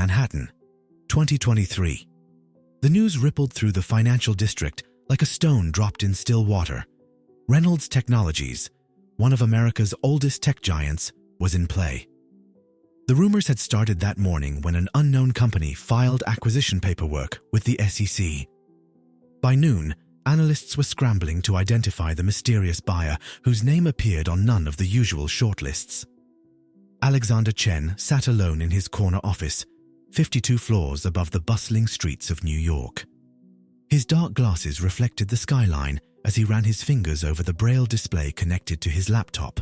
Manhattan, 2023. The news rippled through the financial district like a stone dropped in still water. Reynolds Technologies, one of America's oldest tech giants, was in play. The rumors had started that morning when an unknown company filed acquisition paperwork with the SEC. By noon, analysts were scrambling to identify the mysterious buyer whose name appeared on none of the usual shortlists. Alexander Chen sat alone in his corner office, 52 floors above the bustling streets of New York. His dark glasses reflected the skyline as he ran his fingers over the braille display connected to his laptop.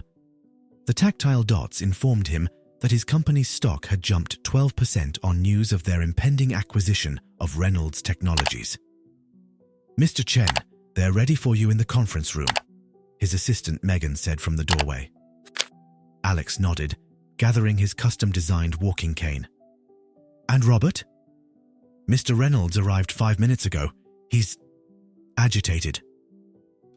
The tactile dots informed him that his company's stock had jumped 12% on news of their impending acquisition of Reynolds Technologies. "Mr. Chen, they're ready for you in the conference room," his assistant Megan said from the doorway. Alex nodded, gathering his custom-designed walking cane. "And Robert?" "Mr. Reynolds arrived 5 minutes ago. He's agitated."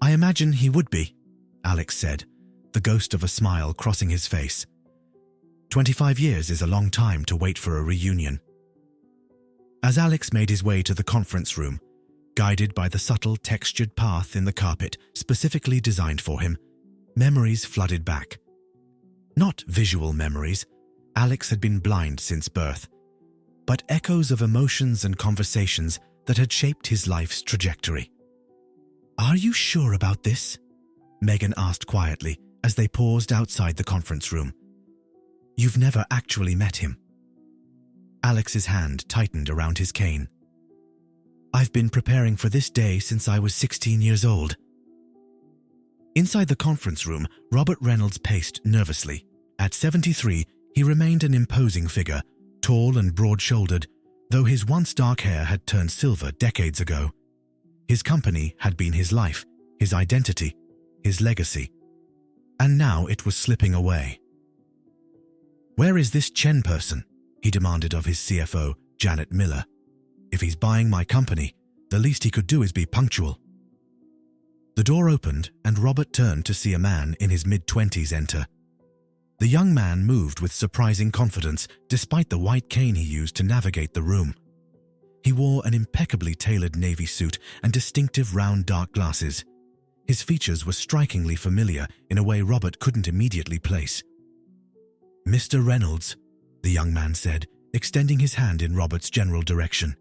"I imagine he would be," Alex said, the ghost of a smile crossing his face. 25 years is a long time to wait for a reunion. As Alex made his way to the conference room, guided by the subtle textured path in the carpet specifically designed for him, memories flooded back. Not visual memories, Alex had been blind since birth, but echoes of emotions and conversations that had shaped his life's trajectory. "Are you sure about this?" Megan asked quietly as they paused outside the conference room. "You've never actually met him." Alex's hand tightened around his cane. "I've been preparing for this day since I was 16 years old." Inside the conference room, Robert Reynolds paced nervously. At 73, he remained an imposing figure, tall and broad-shouldered, though his once dark hair had turned silver decades ago. His company had been his life, his identity, his legacy. And now it was slipping away. "Where is this Chen person?" he demanded of his CFO, Janet Miller. "If he's buying my company, the least he could do is be punctual." The door opened and Robert turned to see a man in his mid-20s enter. The young man moved with surprising confidence despite the white cane he used to navigate the room. He wore an impeccably tailored navy suit and distinctive round dark glasses. His features were strikingly familiar in a way Robert couldn't immediately place. "Mr. Reynolds," the young man said, extending his hand in Robert's general direction.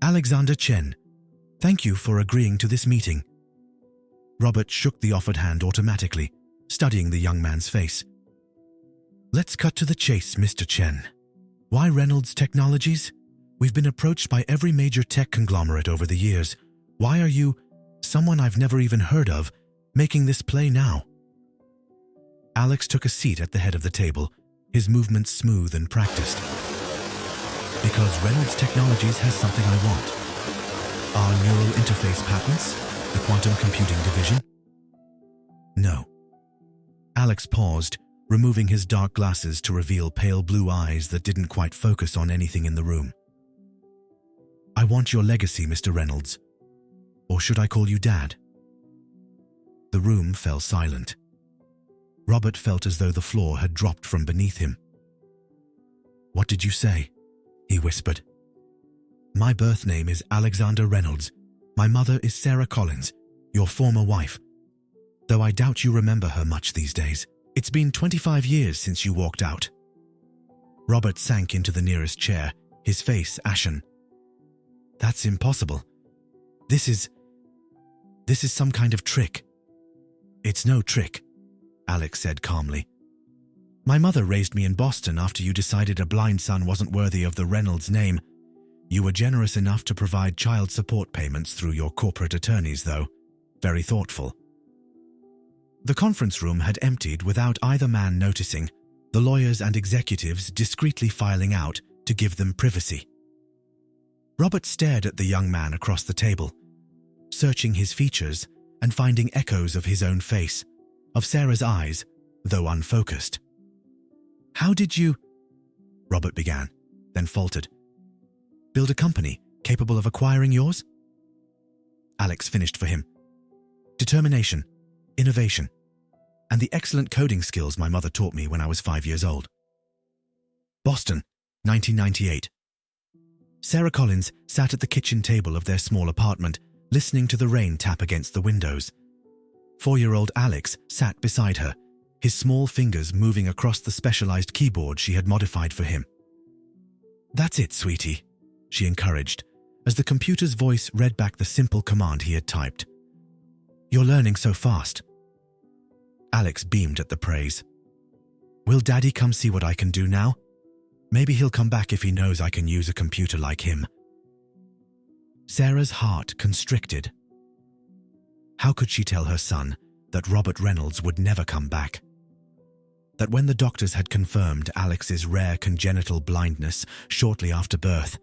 "Alexander Chen, thank you for agreeing to this meeting." Robert shook the offered hand automatically, studying the young man's face. "Let's cut to the chase, Mr. Chen. Why Reynolds Technologies? We've been approached by every major tech conglomerate over the years. Why are you, someone I've never even heard of, making this play now?" Alex took a seat at the head of the table, his movements smooth and practiced. "Because Reynolds Technologies has something I want. Our neural interface patents, the quantum computing division?" "No." Alex paused, removing his dark glasses to reveal pale blue eyes that didn't quite focus on anything in the room. "I want your legacy, Mr. Reynolds. Or should I call you Dad?" The room fell silent. Robert felt as though the floor had dropped from beneath him. "What did you say?" he whispered. "My birth name is Alexander Reynolds. My mother is Sarah Collins, your former wife. Though I doubt you remember her much these days. It's been 25 years since you walked out." Robert sank into the nearest chair, his face ashen. "That's impossible. This is some kind of trick." "It's no trick," Alex said calmly. "My mother raised me in Boston after you decided a blind son wasn't worthy of the Reynolds name. You were generous enough to provide child support payments through your corporate attorneys, though. Very thoughtful." The conference room had emptied without either man noticing, the lawyers and executives discreetly filing out to give them privacy. Robert stared at the young man across the table, searching his features and finding echoes of his own face, of Sarah's eyes, though unfocused. "How did you—" Robert began, then faltered. "Build a company capable of acquiring yours?" Alex finished for him. "Determination, innovation, and the excellent coding skills my mother taught me when I was 5 years old." "Boston, 1998. Sarah Collins sat at the kitchen table of their small apartment, listening to the rain tap against the windows. 4-year-old Alex sat beside her, his small fingers moving across the specialized keyboard she had modified for him. "That's it, sweetie," she encouraged, as the computer's voice read back the simple command he had typed. "You're learning so fast." Alex beamed at the praise. "Will Daddy come see what I can do now? Maybe he'll come back if he knows I can use a computer like him." Sarah's heart constricted. How could she tell her son that Robert Reynolds would never come back? That when the doctors had confirmed Alex's rare congenital blindness shortly after birth,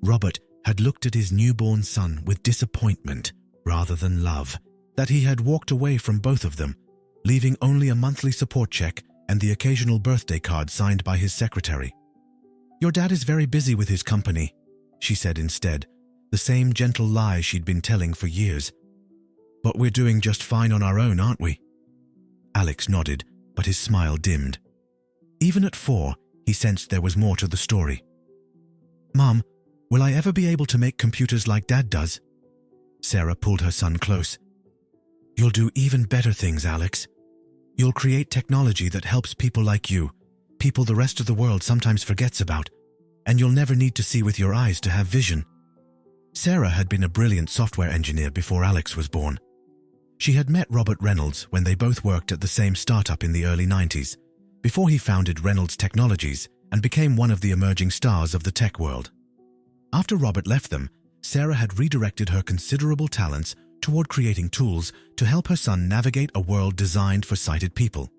Robert had looked at his newborn son with disappointment rather than love, that he had walked away from both of them, leaving only a monthly support check and the occasional birthday card signed by his secretary. "Your dad is very busy with his company," she said instead, the same gentle lie she'd been telling for years. "But we're doing just fine on our own, aren't we?" Alex nodded, but his smile dimmed. Even at 4, he sensed there was more to the story. "Mom, will I ever be able to make computers like Dad does?" Sarah pulled her son close. "You'll do even better things, Alex. You'll create technology that helps people like you, people the rest of the world sometimes forgets about, and you'll never need to see with your eyes to have vision." Sarah had been a brilliant software engineer before Alex was born. She had met Robert Reynolds when they both worked at the same startup in the early 90s, before he founded Reynolds Technologies and became one of the emerging stars of the tech world. After Robert left them, Sarah had redirected her considerable talents toward creating tools to help her son navigate a world designed for sighted people.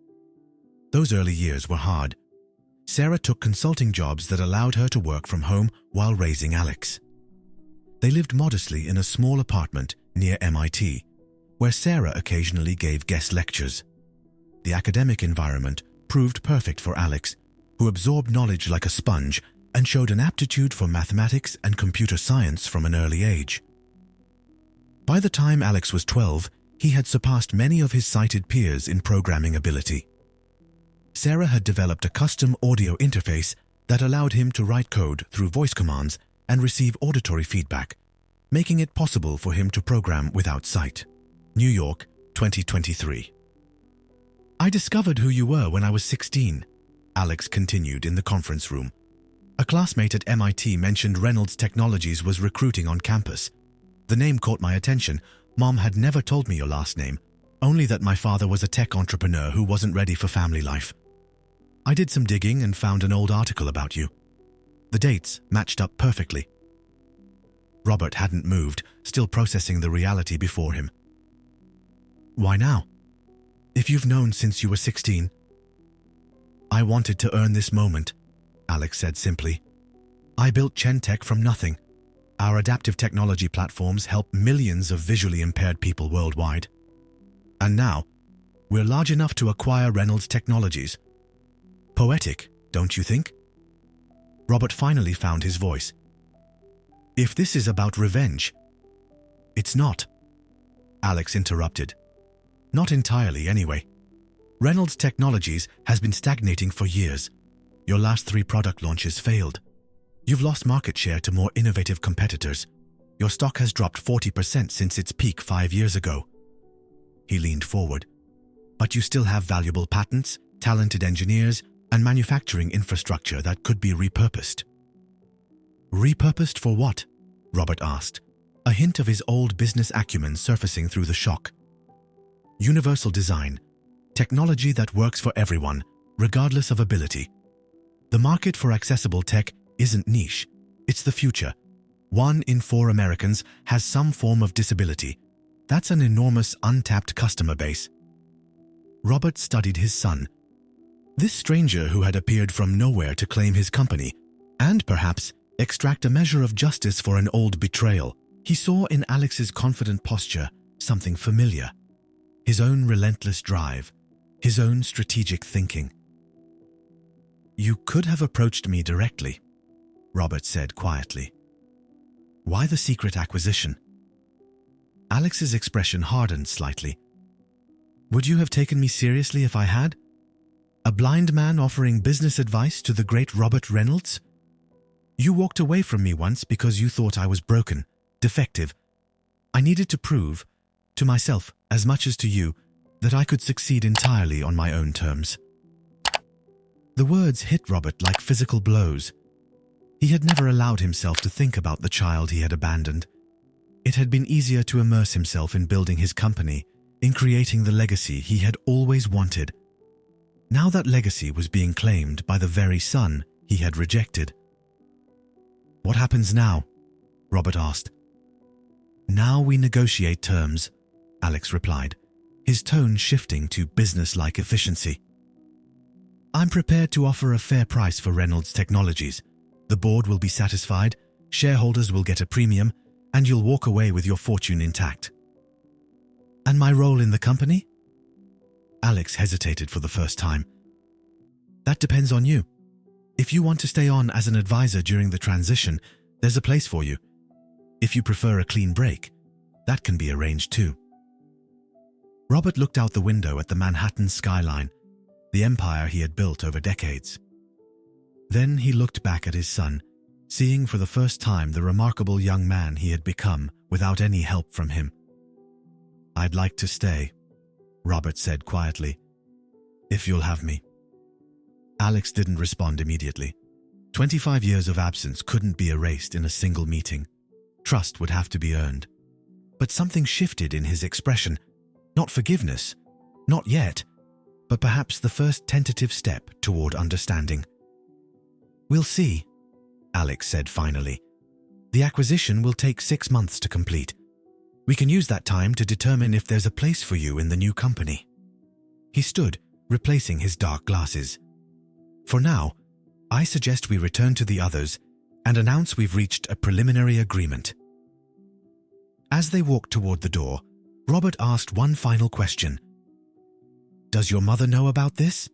Those early years were hard. Sarah took consulting jobs that allowed her to work from home while raising Alex. They lived modestly in a small apartment near MIT, where Sarah occasionally gave guest lectures. The academic environment proved perfect for Alex, who absorbed knowledge like a sponge and showed an aptitude for mathematics and computer science from an early age. By the time Alex was 12, he had surpassed many of his sighted peers in programming ability. Sarah had developed a custom audio interface that allowed him to write code through voice commands and receive auditory feedback, making it possible for him to program without sight. New York, 2023. "I discovered who you were when I was 16, Alex continued in the conference room. "A classmate at MIT mentioned Reynolds Technologies was recruiting on campus. The name caught my attention. Mom had never told me your last name, only that my father was a tech entrepreneur who wasn't ready for family life. I did some digging and found an old article about you. The dates matched up perfectly." Robert hadn't moved, still processing the reality before him. "Why now? If you've known since you were 16. "I wanted to earn this moment," Alex said simply. "I built Chentech from nothing. Our adaptive technology platforms help millions of visually impaired people worldwide. And now, we're large enough to acquire Reynolds Technologies. Poetic, don't you think?" Robert finally found his voice. "If this is about revenge..." "It's not," Alex interrupted. "Not entirely, anyway. Reynolds Technologies has been stagnating for years. Your last 3 product launches failed. You've lost market share to more innovative competitors. Your stock has dropped 40% since its peak 5 years ago." He leaned forward. "But you still have valuable patents, talented engineers, and manufacturing infrastructure that could be repurposed." "Repurposed for what?" Robert asked, a hint of his old business acumen surfacing through the shock. "Universal design. Technology that works for everyone, regardless of ability. The market for accessible tech isn't niche. It's the future. 1 in 4 Americans has some form of disability. That's an enormous untapped customer base." Robert studied his son. This stranger who had appeared from nowhere to claim his company, and perhaps extract a measure of justice for an old betrayal. He saw in Alex's confident posture something familiar. His own relentless drive, his own strategic thinking. "You could have approached me directly," Robert said quietly. "Why the secret acquisition?" Alex's expression hardened slightly. "Would you have taken me seriously if I had? A blind man offering business advice to the great Robert Reynolds? You walked away from me once because you thought I was broken, defective. I needed to prove, to myself as much as to you, that I could succeed entirely on my own terms." The words hit Robert like physical blows. He had never allowed himself to think about the child he had abandoned. It had been easier to immerse himself in building his company, in creating the legacy he had always wanted. Now that legacy was being claimed by the very son he had rejected. "What happens now?" Robert asked. "Now we negotiate terms," Alex replied, his tone shifting to business-like efficiency. "I'm prepared to offer a fair price for Reynolds Technologies. The board will be satisfied, shareholders will get a premium, and you'll walk away with your fortune intact." "And my role in the company?" Alex hesitated for the first time. "That depends on you. If you want to stay on as an advisor during the transition, there's a place for you. If you prefer a clean break, that can be arranged too." Robert looked out the window at the Manhattan skyline, the empire he had built over decades. Then he looked back at his son, seeing for the first time the remarkable young man he had become without any help from him. "I'd like to stay," Robert said quietly, "if you'll have me." Alex didn't respond immediately. 25 years of absence couldn't be erased in a single meeting. Trust would have to be earned. But something shifted in his expression. Not forgiveness, not yet, but perhaps the first tentative step toward understanding. "We'll see," Alex said finally. "The acquisition will take 6 months to complete. We can use that time to determine if there's a place for you in the new company." He stood, replacing his dark glasses. "For now, I suggest we return to the others and announce we've reached a preliminary agreement." As they walked toward the door, Robert asked one final question. "Does your mother know about this?"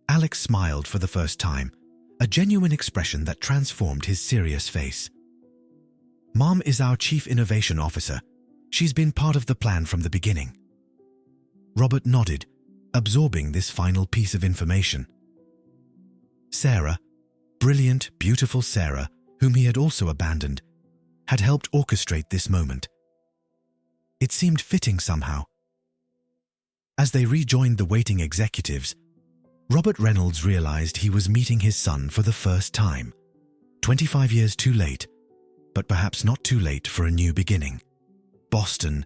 Alex smiled for the first time, a genuine expression that transformed his serious face. "Mom is our Chief Innovation Officer. She's been part of the plan from the beginning." Robert nodded, absorbing this final piece of information. Sarah, brilliant, beautiful Sarah, whom he had also abandoned, had helped orchestrate this moment. It seemed fitting somehow. As they rejoined the waiting executives, Robert Reynolds realized he was meeting his son for the first time. 25 years too late, but perhaps not too late for a new beginning. Boston,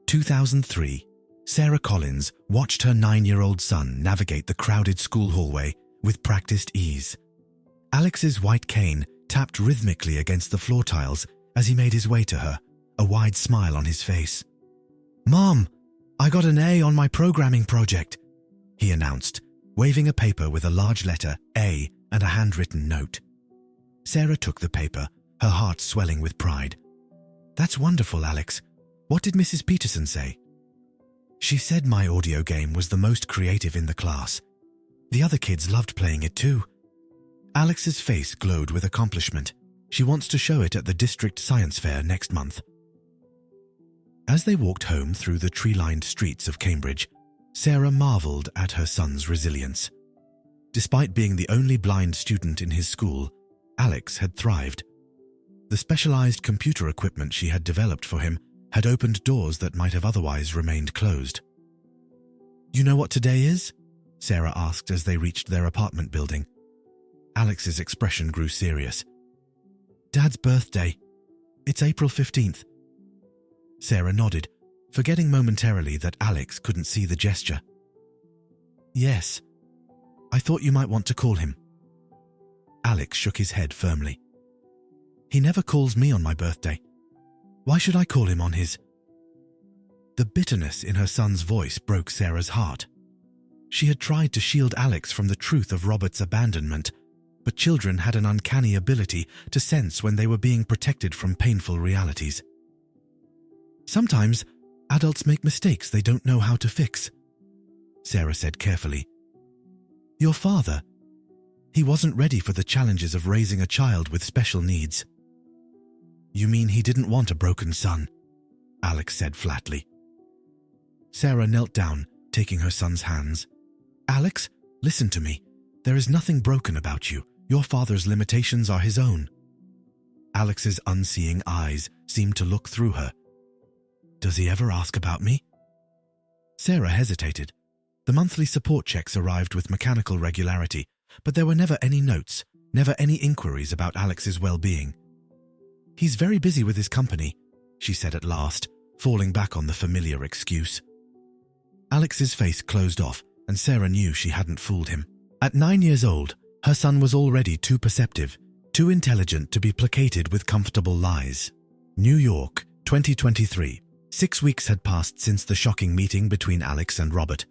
2003. Sarah Collins watched her 9-year-old son navigate the crowded school hallway with practiced ease. Alex's white cane tapped rhythmically against the floor tiles as he made his way to her, a wide smile on his face. "Mom, I got an A on my programming project," he announced, waving a paper with a large letter A and a handwritten note. Sarah took the paper, her heart swelling with pride. "That's wonderful, Alex. What did Mrs. Peterson say?" "She said my audio game was the most creative in the class. The other kids loved playing it too." Alex's face glowed with accomplishment. She wants to show it at the district science fair next month. As they walked home through the tree-lined streets of Cambridge, Sarah marveled at her son's resilience. Despite being the only blind student in his school, Alex had thrived. The specialized computer equipment she had developed for him had opened doors that might have otherwise remained closed. "You know what today is?" Sarah asked as they reached their apartment building. Alex's expression grew serious. "Dad's birthday. It's April 15th. Sarah nodded, forgetting momentarily that Alex couldn't see the gesture. "Yes. I thought you might want to call him." Alex shook his head firmly. "He never calls me on my birthday. Why should I call him on his?" The bitterness in her son's voice broke Sarah's heart. She had tried to shield Alex from the truth of Robert's abandonment, but children had an uncanny ability to sense when they were being protected from painful realities. "Sometimes adults make mistakes they don't know how to fix," Sarah said carefully. "Your father, he wasn't ready for the challenges of raising a child with special needs." "You mean he didn't want a broken son?" Alex said flatly. Sarah knelt down, taking her son's hands. "Alex, listen to me. There is nothing broken about you. Your father's limitations are his own. Alex's unseeing eyes seemed to look through her. Does he ever ask about me? Sarah hesitated. The monthly support checks arrived with mechanical regularity, but there were never any notes, never any inquiries about Alex's well-being. He's very busy with his company, she said at last, falling back on the familiar excuse. Alex's face closed off, and Sarah knew she hadn't fooled him. At 9 years old, her son was already too perceptive, too intelligent to be placated with comfortable lies. New York, 2023. 6 weeks had passed since the shocking meeting between Alex and Robert.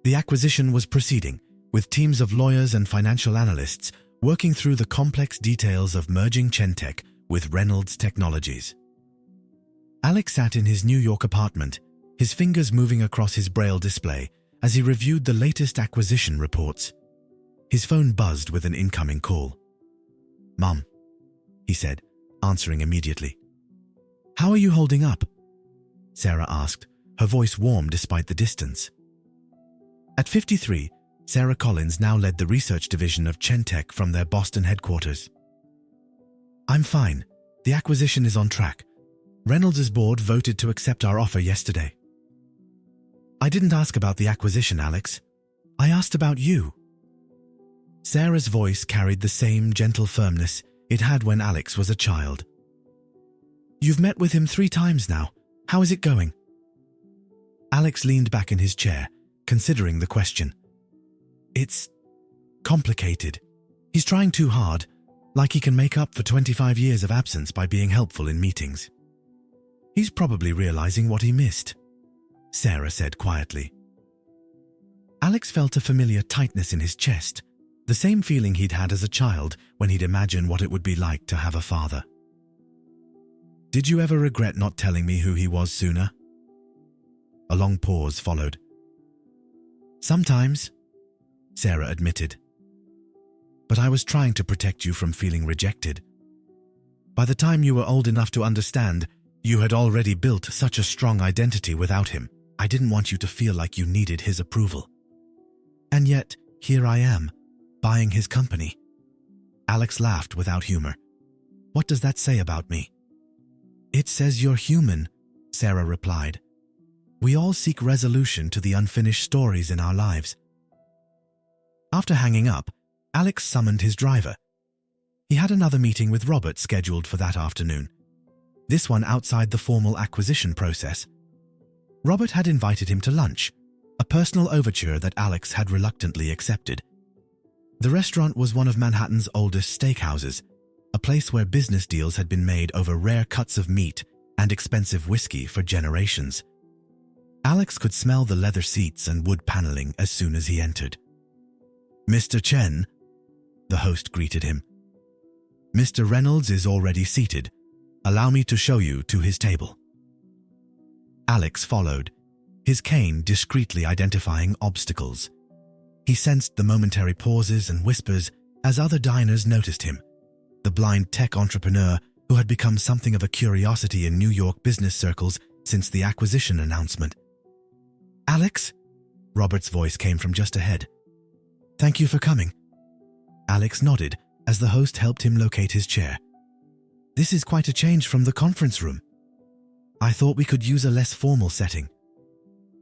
The acquisition was proceeding, with teams of lawyers and financial analysts working through the complex details of merging Chentech with Reynolds Technologies. Alex sat in his New York apartment, his fingers moving across his braille display as he reviewed the latest acquisition reports. His phone buzzed with an incoming call. "Mom," he said, answering immediately. "How are you holding up?" Sarah asked, her voice warm despite the distance. At 53, Sarah Collins now led the research division of Chentech from their Boston headquarters. "I'm fine. The acquisition is on track. Reynolds' board voted to accept our offer yesterday." "I didn't ask about the acquisition, Alex. I asked about you." Sarah's voice carried the same gentle firmness it had when Alex was a child. "You've met with him 3 times now. How is it going?" Alex leaned back in his chair, considering the question. "It's complicated. He's trying too hard, like he can make up for 25 years of absence by being helpful in meetings. He's probably realizing what he missed," Sarah said quietly. Alex felt a familiar tightness in his chest, the same feeling he'd had as a child when he'd imagined what it would be like to have a father. "Did you ever regret not telling me who he was sooner?" A long pause followed. "Sometimes," Sarah admitted. "But I was trying to protect you from feeling rejected. By the time you were old enough to understand, you had already built such a strong identity without him. I didn't want you to feel like you needed his approval. And yet, here I am, buying his company." Alex laughed without humor. "What does that say about me?" "It says you're human," Sarah replied. "We all seek resolution to the unfinished stories in our lives." After hanging up, Alex summoned his driver. He had another meeting with Robert scheduled for that afternoon, this one outside the formal acquisition process. Robert had invited him to lunch, a personal overture that Alex had reluctantly accepted. The restaurant was one of Manhattan's oldest steakhouses, a place where business deals had been made over rare cuts of meat and expensive whiskey for generations. Alex could smell the leather seats and wood paneling as soon as he entered. "Mr. Chen," the host greeted him. "Mr. Reynolds is already seated. Allow me to show you to his table." Alex followed, his cane discreetly identifying obstacles. He sensed the momentary pauses and whispers as other diners noticed him, the blind tech entrepreneur who had become something of a curiosity in New York business circles since the acquisition announcement. "Alex?" Robert's voice came from just ahead. "Thank you for coming." Alex nodded as the host helped him locate his chair. "This is quite a change from the conference room. I thought we could use a less formal setting."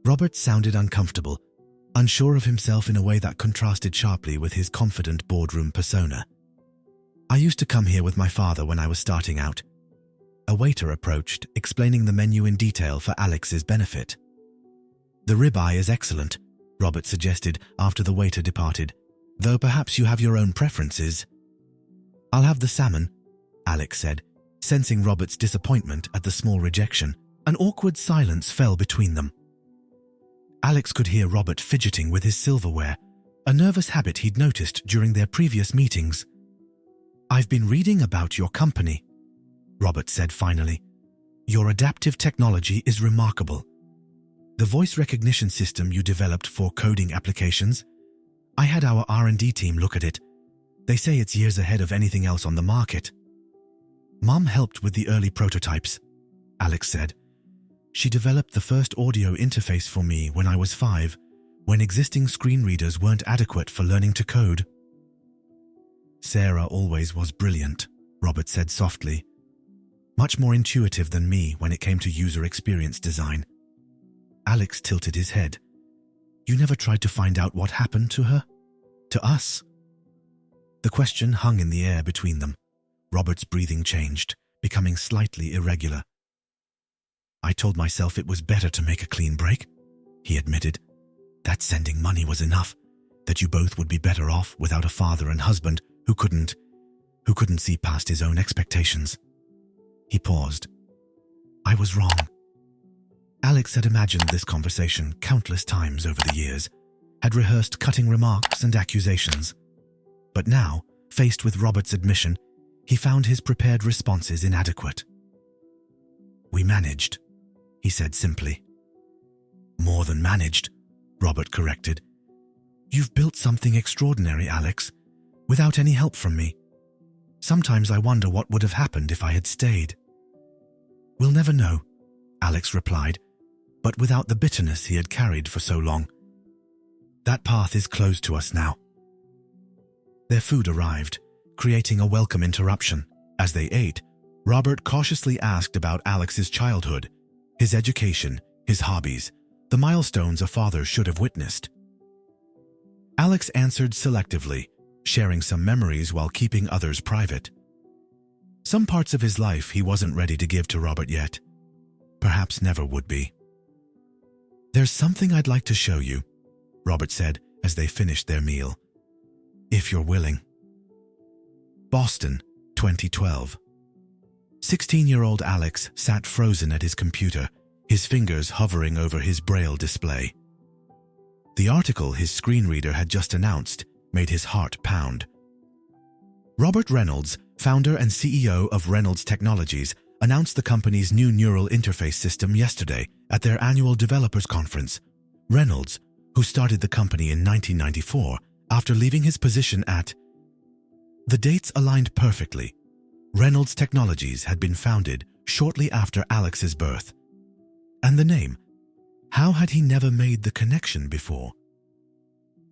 Robert sounded uncomfortable, unsure of himself in a way that contrasted sharply with his confident boardroom persona. "I used to come here with my father when I was starting out." A waiter approached, explaining the menu in detail for Alex's benefit. "The ribeye is excellent," Robert suggested after the waiter departed, "though perhaps you have your own preferences." "I'll have the salmon," Alex said, sensing Robert's disappointment at the small rejection. An awkward silence fell between them. Alex could hear Robert fidgeting with his silverware, a nervous habit he'd noticed during their previous meetings. "I've been reading about your company," Robert said finally. "Your adaptive technology is remarkable. The voice recognition system you developed for coding applications, I had our R&D team look at it. They say it's years ahead of anything else on the market." "Mom helped with the early prototypes," Alex said. "She developed the first audio interface for me when I was 5, when existing screen readers weren't adequate for learning to code." Sarah always was brilliant, Robert said softly. Much more intuitive than me when it came to user experience design. Alex tilted his head. You never tried to find out what happened to her? To us? The question hung in the air between them. Robert's breathing changed, becoming slightly irregular. I told myself it was better to make a clean break, he admitted. That sending money was enough, that you both would be better off without a father and husband who couldn't see past his own expectations. He paused. I was wrong. Alex had imagined this conversation countless times over the years, had rehearsed cutting remarks and accusations. But now, faced with Robert's admission, he found his prepared responses inadequate. We managed, he said simply. More than managed, Robert corrected. You've built something extraordinary, Alex, without any help from me. Sometimes I wonder what would have happened if I had stayed. We'll never know, Alex replied, but without the bitterness he had carried for so long. That path is closed to us now. Their food arrived, creating a welcome interruption. As they ate, Robert cautiously asked about Alex's childhood, his education, his hobbies, the milestones a father should have witnessed. Alex answered selectively, sharing some memories while keeping others private. Some parts of his life he wasn't ready to give to Robert yet. Perhaps never would be. There's something I'd like to show you, Robert said as they finished their meal. If you're willing. Boston, 2012. 16-year-old Alex sat frozen at his computer, his fingers hovering over his braille display. The article his screen reader had just announced made his heart pound. Robert Reynolds, founder and CEO of Reynolds Technologies, announced the company's new neural interface system yesterday at their annual developers conference. Reynolds, who started the company in 1994 after leaving his position at... The dates aligned perfectly. Reynolds Technologies had been founded shortly after Alex's birth. And the name? How had he never made the connection before?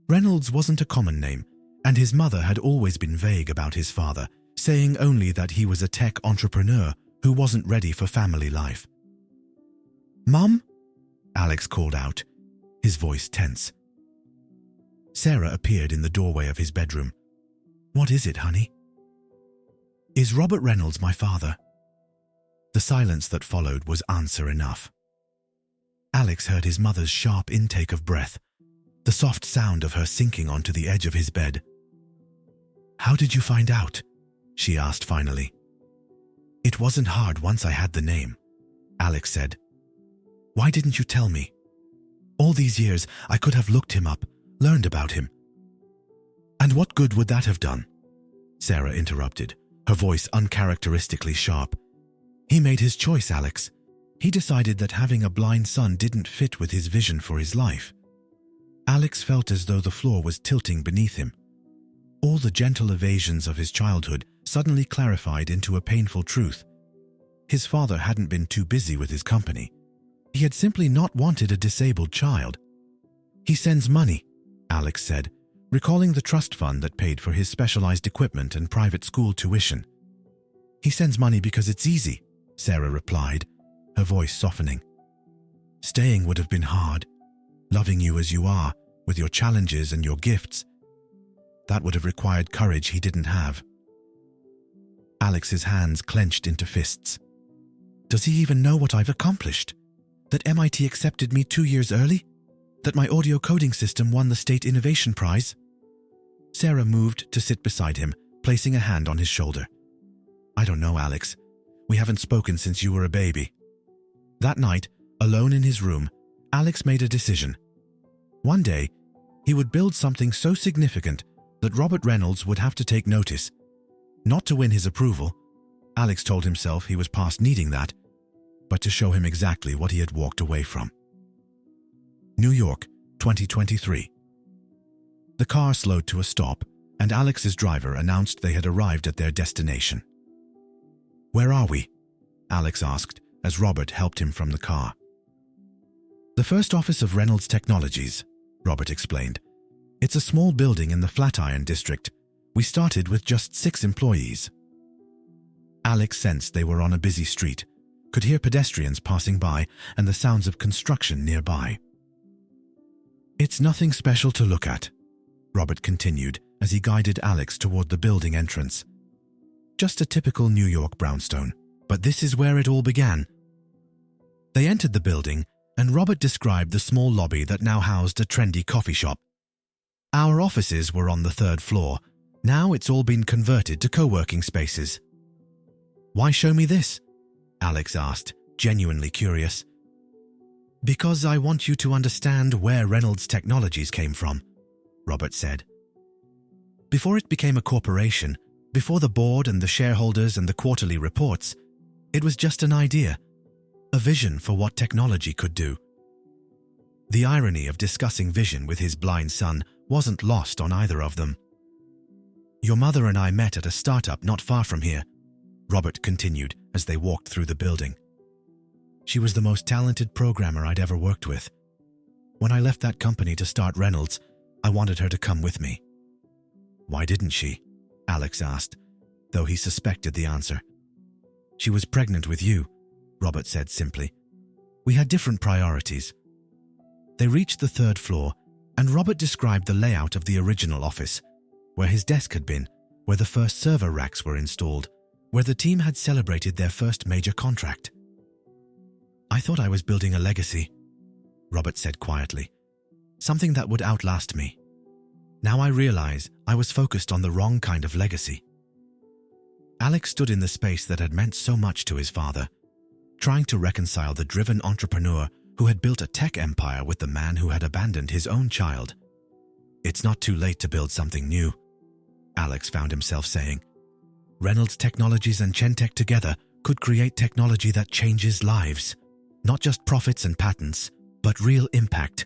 Reynolds wasn't a common name, and his mother had always been vague about his father, saying only that he was a tech entrepreneur who wasn't ready for family life. Mom? Alex called out, his voice tense. Sarah appeared in the doorway of his bedroom. What is it, honey? Is Robert Reynolds my father? The silence that followed was answer enough. Alex heard his mother's sharp intake of breath, the soft sound of her sinking onto the edge of his bed. How did you find out? She asked finally. It wasn't hard once I had the name, Alex said. Why didn't you tell me? All these years I could have looked him up, learned about him. And what good would that have done? Sarah interrupted, her voice uncharacteristically sharp. He made his choice, Alex. He decided that having a blind son didn't fit with his vision for his life. Alex felt as though the floor was tilting beneath him. All the gentle evasions of his childhood suddenly clarified into a painful truth. His father hadn't been too busy with his company. He had simply not wanted a disabled child. He sends money, Alex said, recalling the trust fund that paid for his specialized equipment and private school tuition. He sends money because it's easy, Sarah replied, her voice softening. Staying would have been hard, loving you as you are, with your challenges and your gifts. That would have required courage he didn't have. Alex's hands clenched into fists. Does he even know what I've accomplished? That MIT accepted me 2 years early? That my audio coding system won the State Innovation Prize? Sarah moved to sit beside him, placing a hand on his shoulder. I don't know, Alex. We haven't spoken since you were a baby. That night, alone in his room, Alex made a decision. One day, he would build something so significant that Robert Reynolds would have to take notice. Not to win his approval, Alex told himself he was past needing that, but to show him exactly what he had walked away from. New York, 2023. The car slowed to a stop, and Alex's driver announced they had arrived at their destination. Where are we? Alex asked as Robert helped him from the car. The first office of Reynolds Technologies, Robert explained. It's a small building in the Flatiron district, We started with just 6 employees. Alex sensed they were on a busy street, could hear pedestrians passing by and the sounds of construction nearby. "It's nothing special to look at," Robert continued as he guided Alex toward the building entrance. "Just a typical New York brownstone, but this is where it all began." They entered the building, and Robert described the small lobby that now housed a trendy coffee shop. "Our offices were on the 3rd floor. Now it's all been converted to co-working spaces." "Why show me this?" Alex asked, genuinely curious. "Because I want you to understand where Reynolds Technologies came from," Robert said. "Before it became a corporation, before the board and the shareholders and the quarterly reports, it was just an idea, a vision for what technology could do." The irony of discussing vision with his blind son wasn't lost on either of them. "Your mother and I met at a startup not far from here," Robert continued as they walked through the building. "She was the most talented programmer I'd ever worked with. When I left that company to start Reynolds, I wanted her to come with me." "Why didn't she?" Alex asked, though he suspected the answer. "She was pregnant with you," Robert said simply. "We had different priorities." They reached the 3rd floor, and Robert described the layout of the original office, where his desk had been, where the first server racks were installed, where the team had celebrated their first major contract. "I thought I was building a legacy," Robert said quietly, "something that would outlast me. Now I realize I was focused on the wrong kind of legacy." Alex stood in the space that had meant so much to his father, trying to reconcile the driven entrepreneur who had built a tech empire with the man who had abandoned his own child. "It's not too late to build something new," Alex found himself saying. "Reynolds Technologies and Chentech together could create technology that changes lives. Not just profits and patents, but real impact."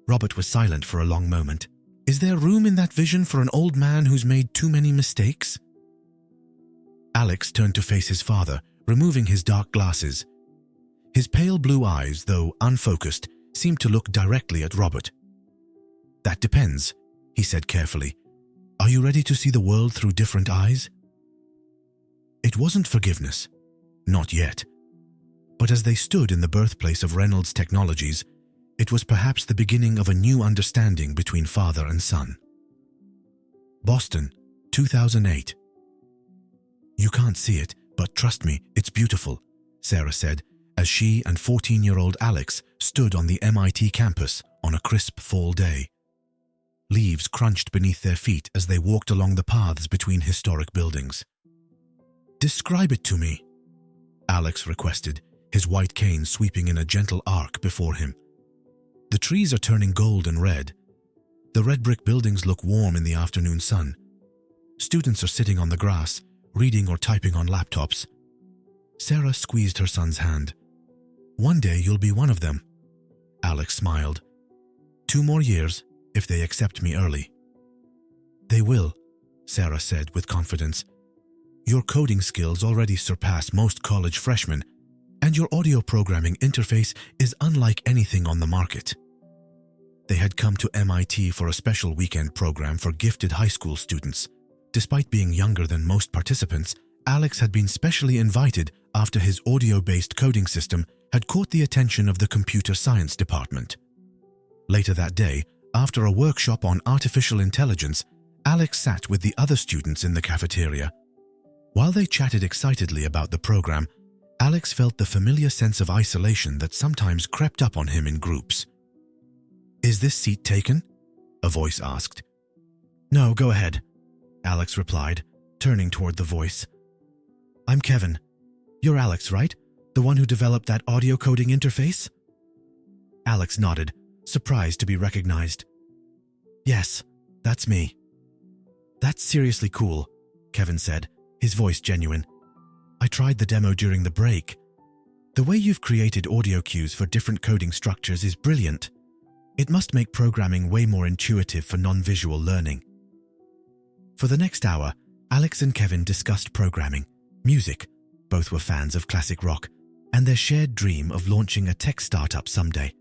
Robert was silent for a long moment. Is there room in that vision for an old man who's made too many mistakes? Alex turned to face his father, removing his dark glasses. His pale blue eyes, though unfocused, seemed to look directly at Robert. "That depends," he said carefully. "Are you ready to see the world through different eyes?" It wasn't forgiveness. Not yet. But as they stood in the birthplace of Reynolds Technologies, it was perhaps the beginning of a new understanding between father and son. Boston, 2008. "You can't see it, but trust me, it's beautiful," Sarah said, as she and 14-year-old Alex stood on the MIT campus on a crisp fall day. Leaves crunched beneath their feet as they walked along the paths between historic buildings. "Describe it to me," Alex requested, his white cane sweeping in a gentle arc before him. "The trees are turning gold and red. The red brick buildings look warm in the afternoon sun. Students are sitting on the grass, reading or typing on laptops." Sarah squeezed her son's hand. "One day you'll be one of them." Alex smiled. "2 more years, if they accept me early." "They will," Sarah said with confidence. "Your coding skills already surpass most college freshmen, and your audio programming interface is unlike anything on the market." They had come to MIT for a special weekend program for gifted high school students. Despite being younger than most participants, Alex had been specially invited after his audio-based coding system had caught the attention of the computer science department. Later that day, after a workshop on artificial intelligence, Alex sat with the other students in the cafeteria. While they chatted excitedly about the program, Alex felt the familiar sense of isolation that sometimes crept up on him in groups. "Is this seat taken?" a voice asked. "No, go ahead," Alex replied, turning toward the voice. "I'm Kevin. You're Alex, right? The one who developed that audio coding interface?" Alex nodded, surprised to be recognized. "Yes, that's me." "That's seriously cool," Kevin said, his voice genuine. "I tried the demo during the break. The way you've created audio cues for different coding structures is brilliant. It must make programming way more intuitive for non-visual learning." For the next hour, Alex and Kevin discussed programming, music, both were fans of classic rock, and their shared dream of launching a tech startup someday.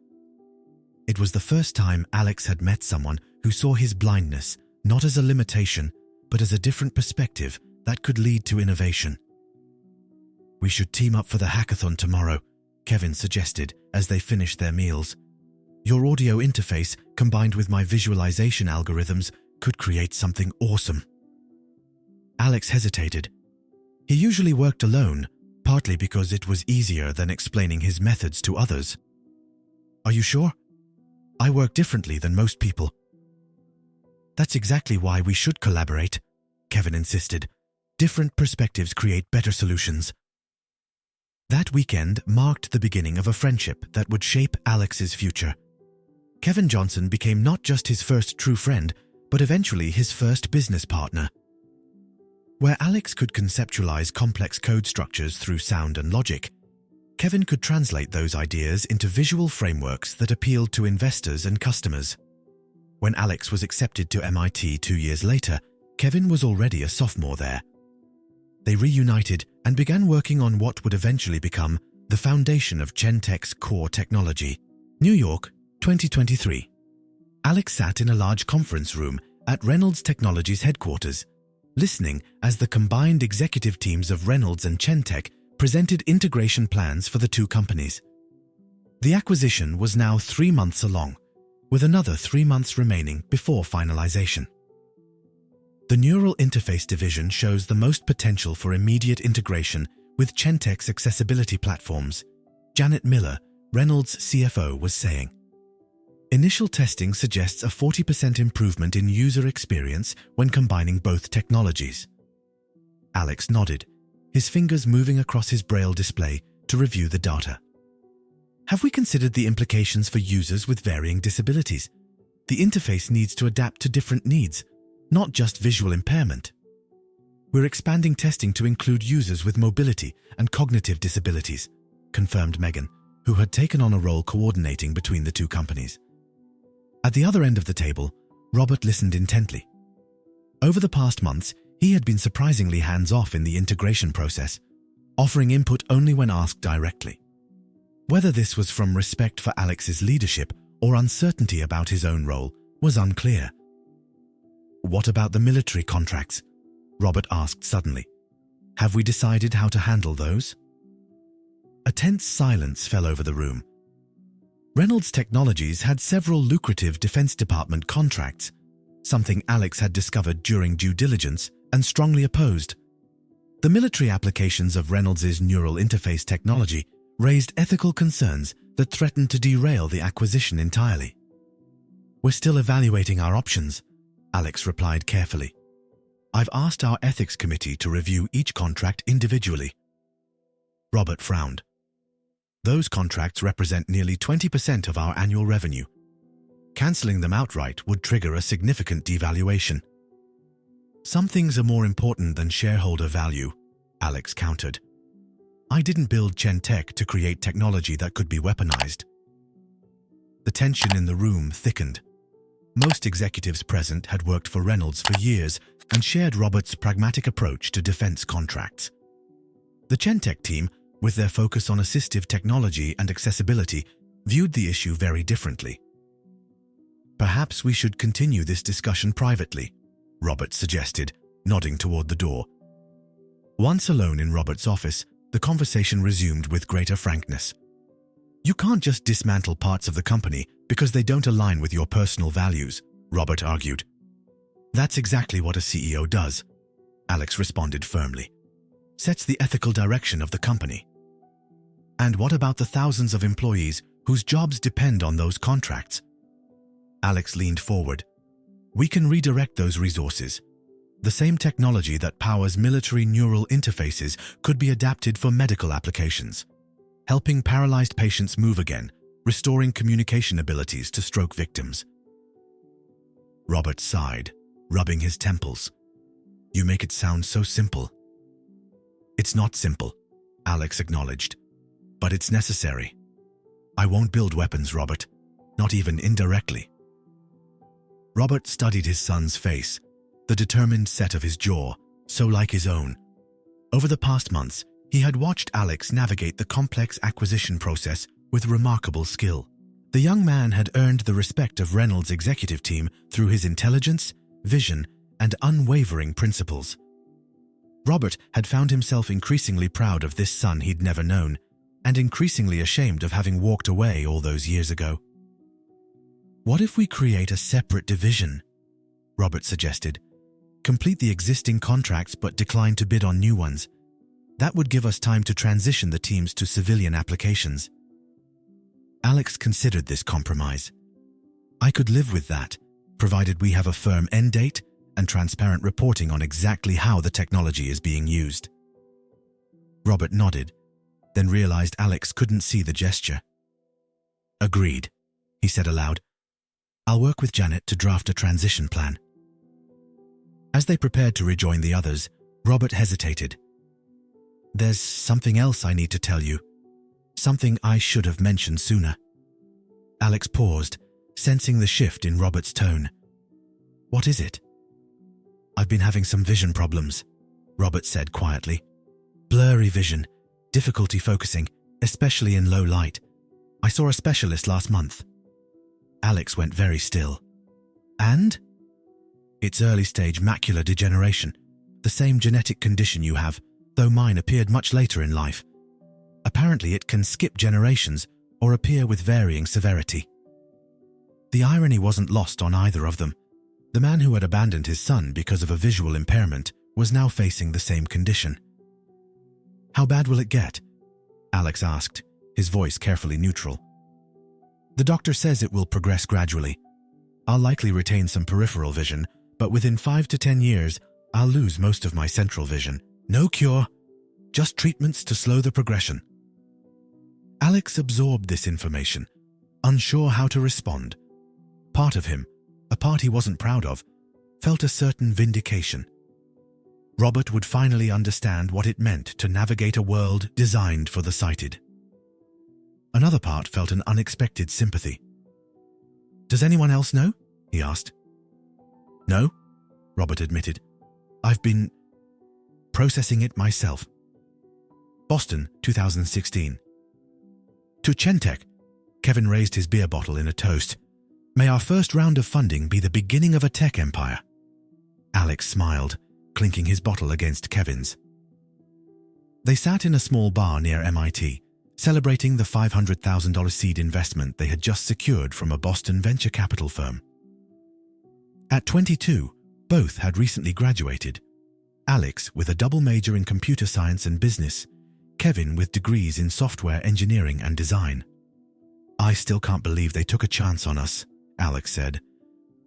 It was the first time Alex had met someone who saw his blindness not as a limitation, but as a different perspective that could lead to innovation. "We should team up for the hackathon tomorrow," Kevin suggested as they finished their meals. "Your audio interface, combined with my visualization algorithms, could create something awesome." Alex hesitated. He usually worked alone, partly because it was easier than explaining his methods to others. "Are you sure? I work differently than most people." "That's exactly why we should collaborate," Kevin insisted. "Different perspectives create better solutions." That weekend marked the beginning of a friendship that would shape Alex's future. Kevin Johnson became not just his first true friend, but eventually his first business partner. Where Alex could conceptualize complex code structures through sound and logic, Kevin could translate those ideas into visual frameworks that appealed to investors and customers. When Alex was accepted to MIT 2 years later, Kevin was already a sophomore there. They reunited and began working on what would eventually become the foundation of Chentech's core technology. New York, 2023. Alex sat in a large conference room at Reynolds Technologies headquarters, listening as the combined executive teams of Reynolds and Chentech presented integration plans for the two companies. The acquisition was now 3 months along, with another 3 months remaining before finalization. The Neural Interface division shows the most potential for immediate integration with Chentech's accessibility platforms, Janet Miller, Reynolds' CFO, was saying. Initial testing suggests a 40% improvement in user experience when combining both technologies. Alex nodded, his fingers moving across his braille display to review the data. "Have we considered the implications for users with varying disabilities? The interface needs to adapt to different needs, not just visual impairment. We're expanding testing to include users with mobility and cognitive disabilities," confirmed Megan, who had taken on a role coordinating between the two companies. At the other end of the table, Robert listened intently. Over the past months, he had been surprisingly hands-off in the integration process, offering input only when asked directly. Whether this was from respect for Alex's leadership or uncertainty about his own role was unclear. "What about the military contracts?" Robert asked suddenly. "Have we decided how to handle those?" A tense silence fell over the room. Reynolds Technologies had several lucrative Defense Department contracts, something Alex had discovered during due diligence and strongly opposed. The military applications of Reynolds' neural interface technology raised ethical concerns that threatened to derail the acquisition entirely. "We're still evaluating our options," Alex replied carefully. "I've asked our ethics committee to review each contract individually." Robert frowned. "Those contracts represent nearly 20% of our annual revenue. Canceling them outright would trigger a significant devaluation." "Some things are more important than shareholder value," Alex countered. "I didn't build Chentech to create technology that could be weaponized." The tension in the room thickened. Most executives present had worked for Reynolds for years and shared Robert's pragmatic approach to defense contracts. The Chentech team, with their focus on assistive technology and accessibility, viewed the issue very differently. "Perhaps we should continue this discussion privately," Robert suggested, nodding toward the door. Once alone in Robert's office, the conversation resumed with greater frankness. "You can't just dismantle parts of the company because they don't align with your personal values," Robert argued. "That's exactly what a CEO does," Alex responded firmly. "Sets the ethical direction of the company." "And what about the thousands of employees whose jobs depend on those contracts?" Alex leaned forward. "We can redirect those resources. The same technology that powers military neural interfaces could be adapted for medical applications, helping paralyzed patients move again, restoring communication abilities to stroke victims." Robert sighed, rubbing his temples. "You make it sound so simple." "It's not simple," Alex acknowledged, "but it's necessary. I won't build weapons, Robert, not even indirectly." Robert studied his son's face, the determined set of his jaw, so like his own. Over the past months, he had watched Alex navigate the complex acquisition process with remarkable skill. The young man had earned the respect of Reynolds' executive team through his intelligence, vision, and unwavering principles. Robert had found himself increasingly proud of this son he'd never known, and increasingly ashamed of having walked away all those years ago. "What if we create a separate division?" Robert suggested. "Complete the existing contracts but decline to bid on new ones. That would give us time to transition the teams to civilian applications." Alex considered this compromise. "I could live with that, provided we have a firm end date and transparent reporting on exactly how the technology is being used." Robert nodded, then realized Alex couldn't see the gesture. "Agreed," he said aloud. "I'll work with Janet to draft a transition plan." As they prepared to rejoin the others, Robert hesitated. "There's something else I need to tell you. Something I should have mentioned sooner." Alex paused, sensing the shift in Robert's tone. "What is it?" "I've been having some vision problems," Robert said quietly. "Blurry vision, difficulty focusing, especially in low light. I saw a specialist last month." Alex went very still. "And?" "It's early-stage macular degeneration, the same genetic condition you have, though mine appeared much later in life. Apparently it can skip generations or appear with varying severity." The irony wasn't lost on either of them. The man who had abandoned his son because of a visual impairment was now facing the same condition. "How bad will it get?" Alex asked, his voice carefully neutral. "The doctor says it will progress gradually. I'll likely retain some peripheral vision, but within 5 to 10 years, I'll lose most of my central vision. No cure, just treatments to slow the progression." Alex absorbed this information, unsure how to respond. Part of him, a part he wasn't proud of, felt a certain vindication. Robert would finally understand what it meant to navigate a world designed for the sighted. Another part felt an unexpected sympathy. "Does anyone else know?" he asked. "No," Robert admitted. "I've been processing it myself." Boston, 2016. "To Chentech," Kevin raised his beer bottle in a toast. "May our first round of funding be the beginning of a tech empire." Alex smiled, clinking his bottle against Kevin's. They sat in a small bar near MIT, celebrating the $500,000 seed investment they had just secured from a Boston venture capital firm. At 22, both had recently graduated. Alex with a double major in computer science and business, Kevin with degrees in software engineering and design. "I still can't believe they took a chance on us," Alex said.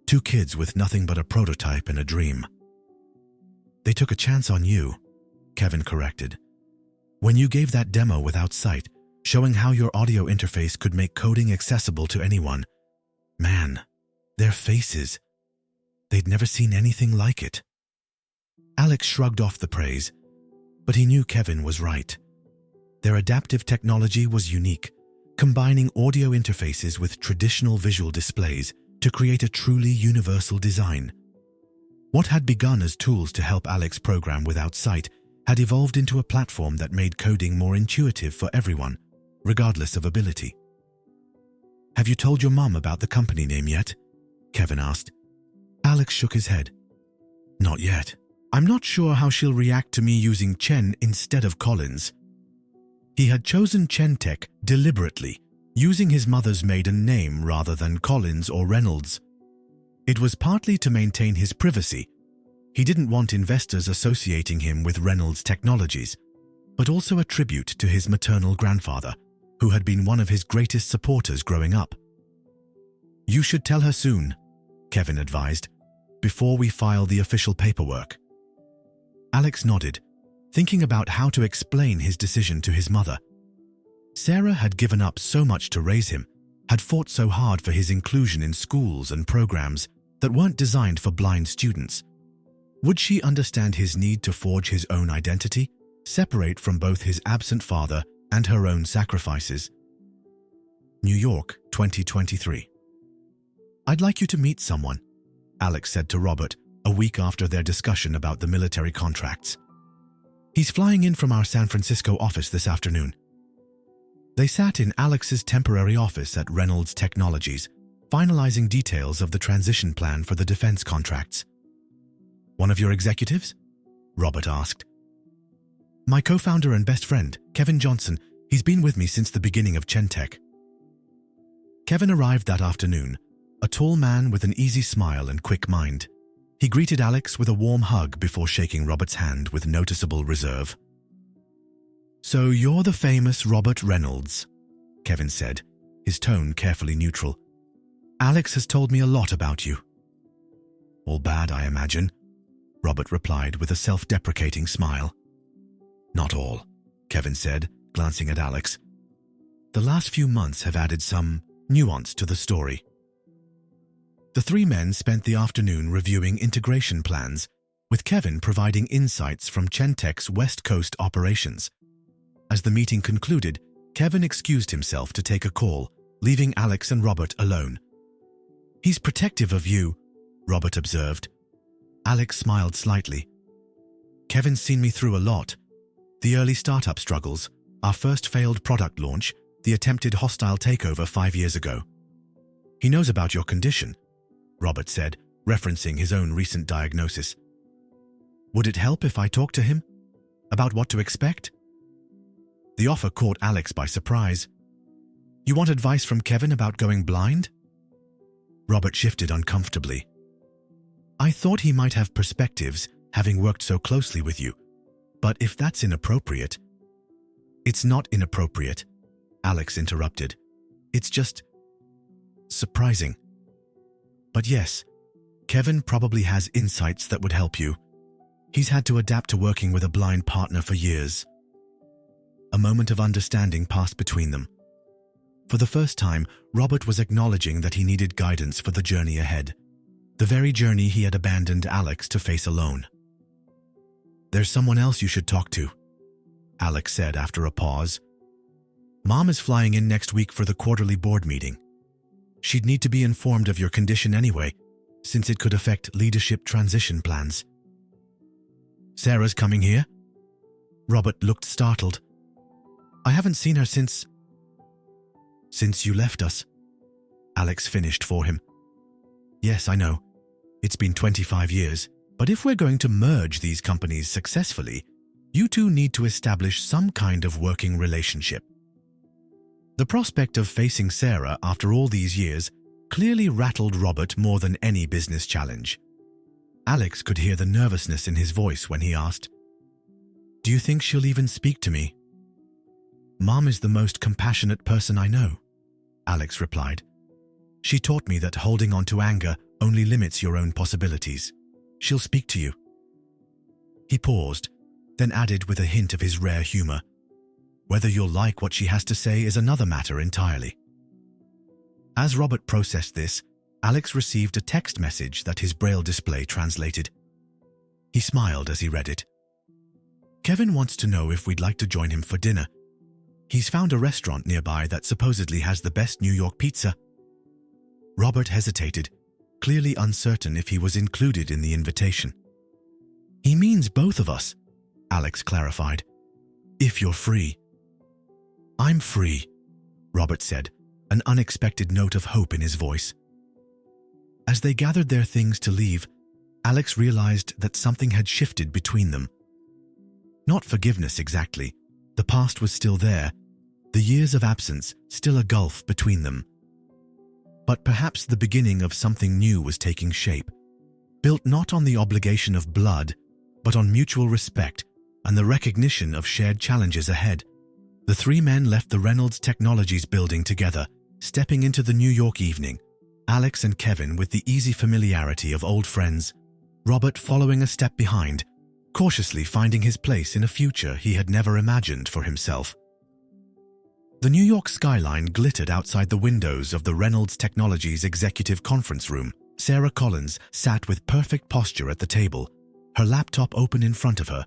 "Two kids with nothing but a prototype and a dream." "They took a chance on you," Kevin corrected. "When you gave that demo without sight, showing how your audio interface could make coding accessible to anyone, man, their faces, they'd never seen anything like it." Alex shrugged off the praise, but he knew Kevin was right. Their adaptive technology was unique, combining audio interfaces with traditional visual displays to create a truly universal design. What had begun as tools to help Alex program without sight had evolved into a platform that made coding more intuitive for everyone, regardless of ability. "Have you told your mom about the company name yet?" Kevin asked. Alex shook his head. "Not yet. I'm not sure how she'll react to me using Chen instead of Collins." He had chosen Chentech deliberately, using his mother's maiden name rather than Collins or Reynolds. It was partly to maintain his privacy. He didn't want investors associating him with Reynolds Technologies, but also a tribute to his maternal grandfather, who had been one of his greatest supporters growing up. "You should tell her soon," Kevin advised, "before we file the official paperwork." Alex nodded, thinking about how to explain his decision to his mother. Sarah had given up so much to raise him, had fought so hard for his inclusion in schools and programs that weren't designed for blind students. Would she understand his need to forge his own identity, separate from both his absent father and her own sacrifices? New York, 2023. "I'd like you to meet someone," Alex said to Robert a week after their discussion about the military contracts. "He's flying in from our San Francisco office this afternoon." They sat in Alex's temporary office at Reynolds Technologies, finalizing details of the transition plan for the defense contracts. One of your executives? Robert asked. My co-founder and best friend, Kevin Johnson. He's been with me since the beginning of Chentech. Kevin arrived that afternoon, a tall man with an easy smile and quick mind. He greeted Alex with a warm hug before shaking Robert's hand with noticeable reserve. So you're the famous Robert Reynolds, Kevin said, his tone carefully neutral. Alex has told me a lot about you. All bad, I imagine, Robert replied with a self-deprecating smile. Not all, Kevin said, glancing at Alex. The last few months have added some nuance to the story. The three men spent the afternoon reviewing integration plans, with Kevin providing insights from Chentech's West Coast operations. As the meeting concluded, Kevin excused himself to take a call, leaving Alex and Robert alone. He's protective of you, Robert observed. Alex smiled slightly. Kevin's seen me through a lot. The early startup struggles, our first failed product launch, the attempted hostile takeover 5 years ago. He knows about your condition, Robert said, referencing his own recent diagnosis. Would it help if I talked to him? About what to expect? The offer caught Alex by surprise. You want advice from Kevin about going blind? Robert shifted uncomfortably. I thought he might have perspectives, having worked so closely with you. But if that's inappropriate… It's not inappropriate, Alex interrupted. It's just… surprising. But yes, Kevin probably has insights that would help you. He's had to adapt to working with a blind partner for years. A moment of understanding passed between them. For the first time, Robert was acknowledging that he needed guidance for the journey ahead. The very journey he had abandoned Alex to face alone. There's someone else you should talk to, Alex said after a pause. Mom is flying in next week for the quarterly board meeting. She'd need to be informed of your condition anyway, since it could affect leadership transition plans. Sarah's coming here? Robert looked startled. I haven't seen her since you left us, Alex finished for him. Yes, I know. It's been 25 years, but if we're going to merge these companies successfully, you two need to establish some kind of working relationship. The prospect of facing Sarah after all these years clearly rattled Robert more than any business challenge. Alex could hear the nervousness in his voice when he asked, Do you think she'll even speak to me? Mom is the most compassionate person I know, Alex replied. She taught me that holding on to anger only limits your own possibilities. She'll speak to you. He paused, then added with a hint of his rare humor, Whether you'll like what she has to say is another matter entirely. As Robert processed this, Alex received a text message that his braille display translated. He smiled as he read it. Kevin wants to know if we'd like to join him for dinner. He's found a restaurant nearby that supposedly has the best New York pizza. Robert hesitated, clearly uncertain if he was included in the invitation. He means both of us, Alex clarified. If you're free. I'm free, Robert said, an unexpected note of hope in his voice. As they gathered their things to leave, Alex realized that something had shifted between them. Not forgiveness exactly. The past was still there, the years of absence still a gulf between them. But perhaps the beginning of something new was taking shape, built not on the obligation of blood, but on mutual respect and the recognition of shared challenges ahead. The three men left the Reynolds Technologies building together, stepping into the New York evening, Alex and Kevin with the easy familiarity of old friends, Robert following a step behind, cautiously finding his place in a future he had never imagined for himself. The New York skyline glittered outside the windows of the Reynolds Technologies executive conference room. Sarah Collins sat with perfect posture at the table, her laptop open in front of her,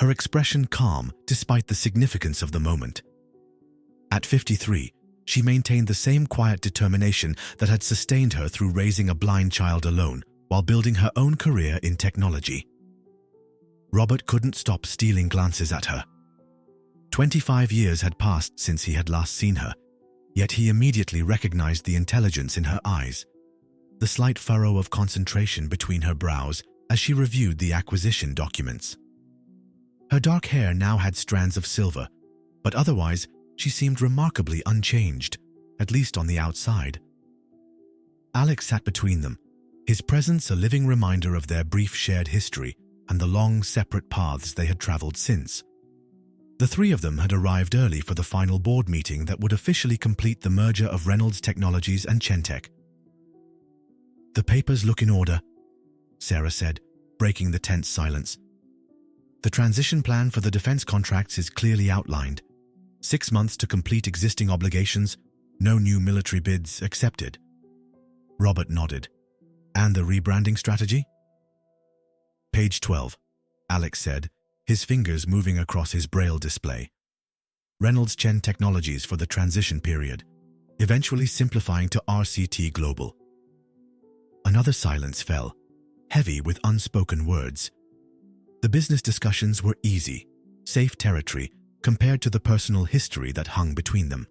her expression calm despite the significance of the moment. At 53, she maintained the same quiet determination that had sustained her through raising a blind child alone while building her own career in technology. Robert couldn't stop stealing glances at her. 25 years had passed since he had last seen her, yet he immediately recognized the intelligence in her eyes, the slight furrow of concentration between her brows as she reviewed the acquisition documents. Her dark hair now had strands of silver, but otherwise she seemed remarkably unchanged, at least on the outside. Alex sat between them, his presence a living reminder of their brief shared history and the long separate paths they had traveled since. The three of them had arrived early for the final board meeting that would officially complete the merger of Reynolds Technologies and Chentech. "The papers look in order," Sarah said, breaking the tense silence. "The transition plan for the defense contracts is clearly outlined. 6 months to complete existing obligations, no new military bids accepted." Robert nodded. "And the rebranding strategy?" "Page 12, Alex said, his fingers moving across his braille display. "Reynolds Chen Technologies for the transition period, eventually simplifying to RCT Global." Another silence fell, heavy with unspoken words. The business discussions were easy, safe territory compared to the personal history that hung between them.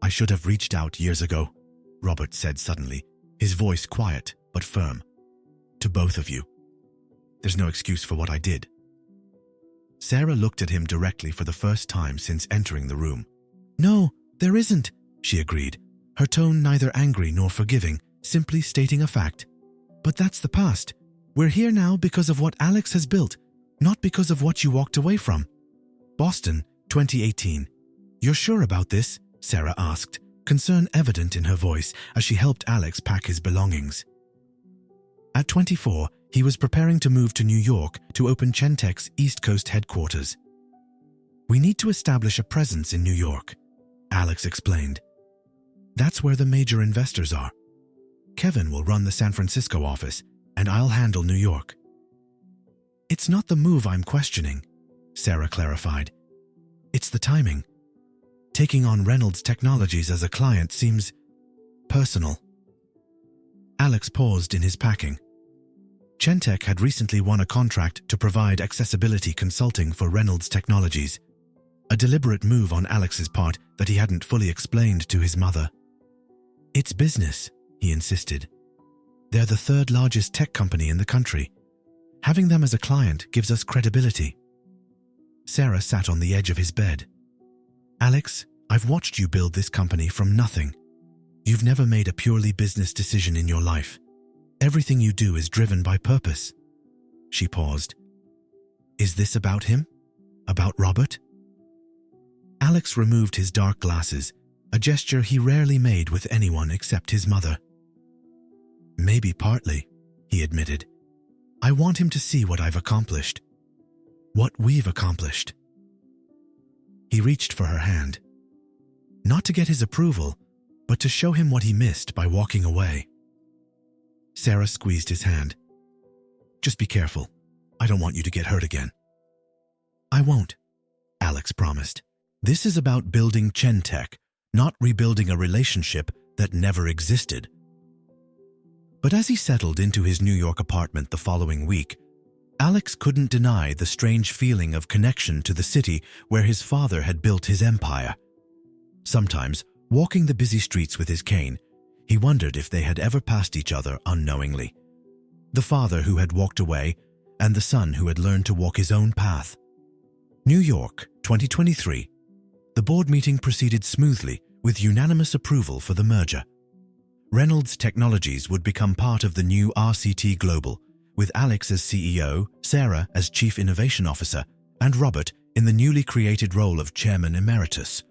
"I should have reached out years ago," Robert said suddenly, his voice quiet but firm. "To both of you. There's no excuse for what I did." Sarah looked at him directly for the first time since entering the room. "No, there isn't," she agreed, her tone neither angry nor forgiving, simply stating a fact. "But that's the past. We're here now because of what Alex has built, not because of what you walked away from." "Boston, 2018. You're sure about this?" Sarah asked, concern evident in her voice as she helped Alex pack his belongings. At 24, he was preparing to move to New York to open Chentech's East Coast headquarters. "We need to establish a presence in New York," Alex explained. "That's where the major investors are. Kevin will run the San Francisco office, and I'll handle New York." "It's not the move I'm questioning," Sarah clarified. "It's the timing. Taking on Reynolds Technologies as a client seems personal." Alex paused in his packing. Chentech had recently won a contract to provide accessibility consulting for Reynolds Technologies, a deliberate move on Alex's part that he hadn't fully explained to his mother. "It's business," he insisted. "They're the third largest tech company in the country. Having them as a client gives us credibility." Sarah sat on the edge of his bed. "Alex, I've watched you build this company from nothing. You've never made a purely business decision in your life. Everything you do is driven by purpose." She paused. "Is this about him? About Robert?" Alex removed his dark glasses, a gesture he rarely made with anyone except his mother. "Maybe partly," he admitted. "I want him to see what I've accomplished. What we've accomplished." He reached for her hand. Not to get his approval, but to show him what he missed by walking away. Sarah squeezed his hand. "Just be careful. I don't want you to get hurt again." "I won't," Alex promised. "This is about building Chentech, not rebuilding a relationship that never existed." But as he settled into his New York apartment the following week, Alex couldn't deny the strange feeling of connection to the city where his father had built his empire. Sometimes, walking the busy streets with his cane, he wondered if they had ever passed each other unknowingly. The father who had walked away, and the son who had learned to walk his own path. New York, 2023. The board meeting proceeded smoothly with unanimous approval for the merger. Reynolds Technologies would become part of the new RCT Global, with Alex as CEO, Sarah as Chief Innovation Officer, and Robert in the newly created role of Chairman Emeritus,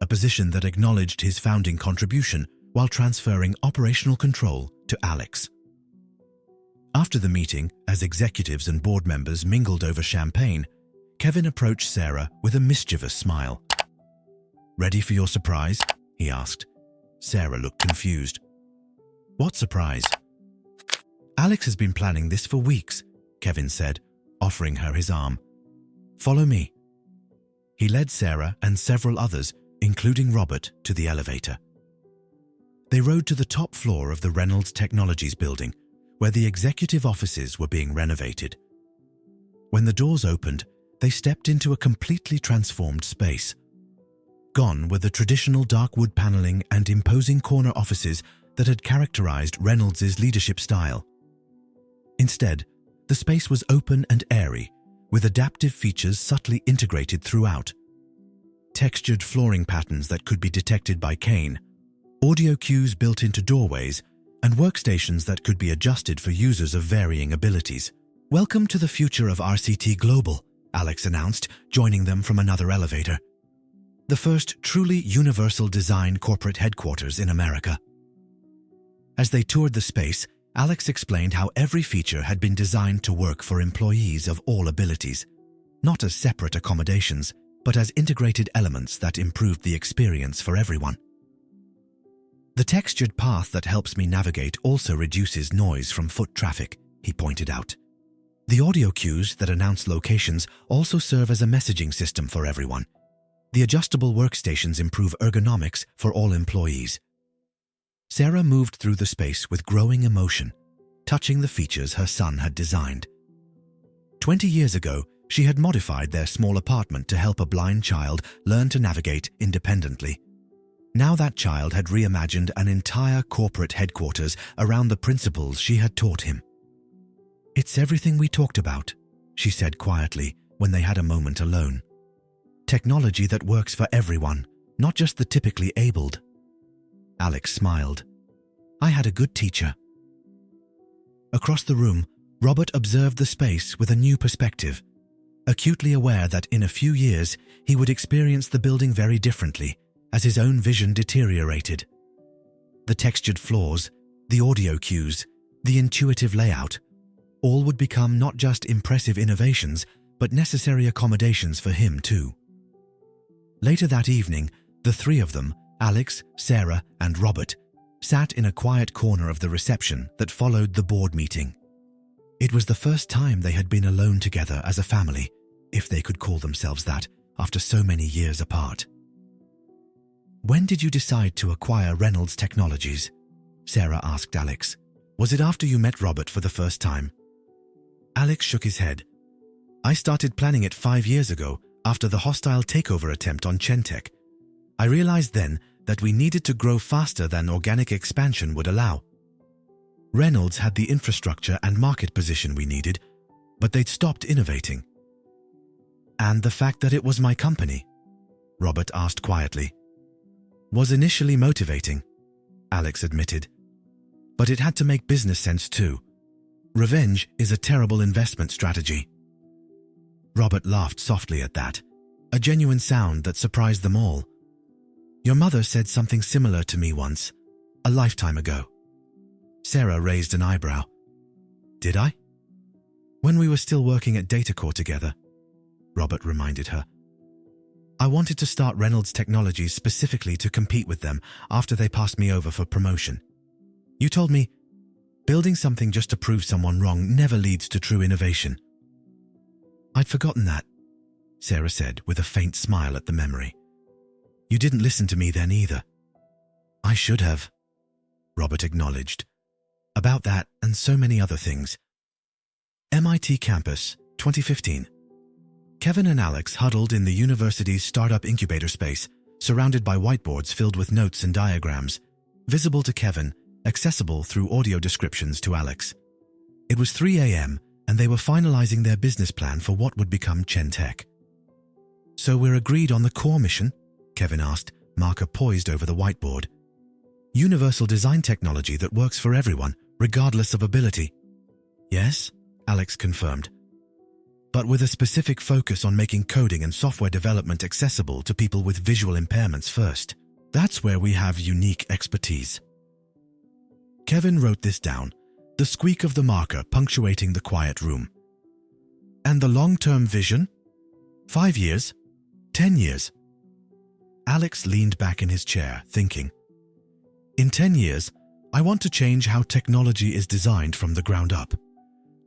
a position that acknowledged his founding contribution while transferring operational control to Alex. After the meeting, as executives and board members mingled over champagne, Kevin approached Sarah with a mischievous smile. "Ready for your surprise?" he asked. Sarah looked confused. "What surprise?" "Alex has been planning this for weeks," Kevin said, offering her his arm. "Follow me." He led Sarah and several others, including Robert, to the elevator. They rode to the top floor of the Reynolds Technologies building, where the executive offices were being renovated. When the doors opened, they stepped into a completely transformed space. Gone were the traditional dark wood paneling and imposing corner offices that had characterized Reynolds' leadership style. Instead, the space was open and airy, with adaptive features subtly integrated throughout. Textured flooring patterns that could be detected by Kane, audio cues built into doorways, and workstations that could be adjusted for users of varying abilities. "Welcome to the future of RCT Global," Alex announced, joining them from another elevator. The first truly universal design corporate headquarters in America. As they toured the space, Alex explained how every feature had been designed to work for employees of all abilities, not as separate accommodations, but as integrated elements that improved the experience for everyone. "The textured path that helps me navigate also reduces noise from foot traffic," he pointed out. "The audio cues that announce locations also serve as a messaging system for everyone. The adjustable workstations improve ergonomics for all employees." Sarah moved through the space with growing emotion, touching the features her son had designed. 20 years ago, she had modified their small apartment to help a blind child learn to navigate independently. Now that child had reimagined an entire corporate headquarters around the principles she had taught him. "It's everything we talked about," she said quietly when they had a moment alone. "Technology that works for everyone, not just the typically abled." Alex smiled. "I had a good teacher." Across the room, Robert observed the space with a new perspective, acutely aware that in a few years he would experience the building very differently as his own vision deteriorated. The textured floors, the audio cues, the intuitive layout, all would become not just impressive innovations, but necessary accommodations for him too. Later that evening, the three of them, Alex, Sarah, and Robert, sat in a quiet corner of the reception that followed the board meeting. It was the first time they had been alone together as a family, if they could call themselves that, after so many years apart. "When did you decide to acquire Reynolds Technologies?" Sarah asked Alex. "Was it after you met Robert for the first time?" Alex shook his head. "I started planning it 5 years ago, after the hostile takeover attempt on Chentech. I realized then that we needed to grow faster than organic expansion would allow. Reynolds had the infrastructure and market position we needed, but they'd stopped innovating." "And the fact that it was my company?" Robert asked quietly. "Was initially motivating," Alex admitted. "But it had to make business sense too. Revenge is a terrible investment strategy." Robert laughed softly at that, a genuine sound that surprised them all. "Your mother said something similar to me once, a lifetime ago." Sarah raised an eyebrow. "Did I?" "When we were still working at DataCore together," Robert reminded her. "I wanted to start Reynolds Technologies specifically to compete with them after they passed me over for promotion. You told me, building something just to prove someone wrong never leads to true innovation." "I'd forgotten that," Sarah said with a faint smile at the memory. "You didn't listen to me then either." "I should have," Robert acknowledged. "About that and so many other things." MIT campus, 2015. Kevin and Alex huddled in the university's startup incubator space, surrounded by whiteboards filled with notes and diagrams, visible to Kevin, accessible through audio descriptions to Alex. It was 3 a.m., and they were finalizing their business plan for what would become Chentech. "So we're agreed on the core mission?" Kevin asked, marker poised over the whiteboard. "Universal design technology that works for everyone, regardless of ability." "Yes," Alex confirmed. "But with a specific focus on making coding and software development accessible to people with visual impairments first. That's where we have unique expertise." Kevin wrote this down, the squeak of the marker punctuating the quiet room. "And the long-term vision? 5 years? 10 years?" Alex leaned back in his chair, thinking. "In 10 years, I want to change how technology is designed from the ground up.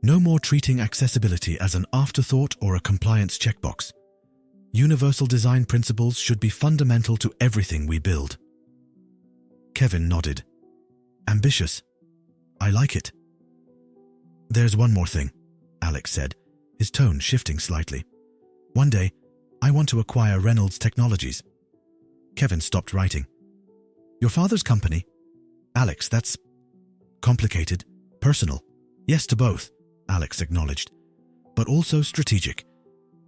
No more treating accessibility as an afterthought or a compliance checkbox. Universal design principles should be fundamental to everything we build." Kevin nodded. "Ambitious. I like it." "There's one more thing," Alex said, his tone shifting slightly. "One day, I want to acquire Reynolds Technologies." Kevin stopped writing. "Your father's company?" "Alex, that's complicated, personal. Yes to both. Alex acknowledged, but also strategic.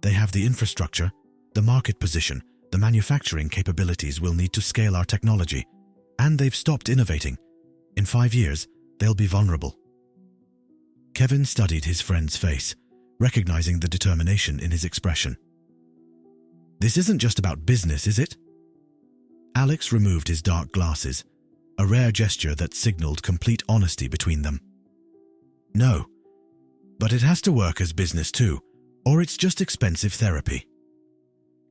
They have the infrastructure, the market position, the manufacturing capabilities we'll need to scale our technology, and they've stopped innovating. In 5 years, they'll be vulnerable. Kevin studied his friend's face, recognizing the determination in his expression. This isn't just about business, is it? Alex removed his dark glasses, a rare gesture that signaled complete honesty between them. No, but it has to work as business too, or it's just expensive therapy.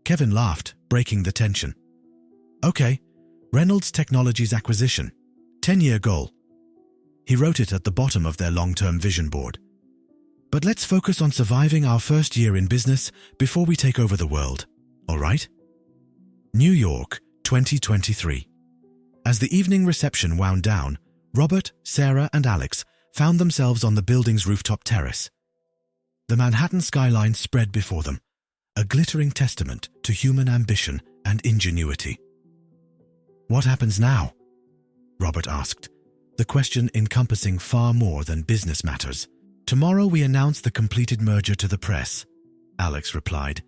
Kevin laughed, breaking the tension. Okay, Reynolds Technologies acquisition, 10-year goal. He wrote it at the bottom of their long-term vision board. But let's focus on surviving our first year in business before we take over the world, all right? New York, 2023. As the evening reception wound down, Robert, Sarah, and Alex found themselves on the building's rooftop terrace. The Manhattan skyline spread before them, a glittering testament to human ambition and ingenuity. What happens now? Robert asked, the question encompassing far more than business matters. Tomorrow we announce the completed merger to the press, Alex replied.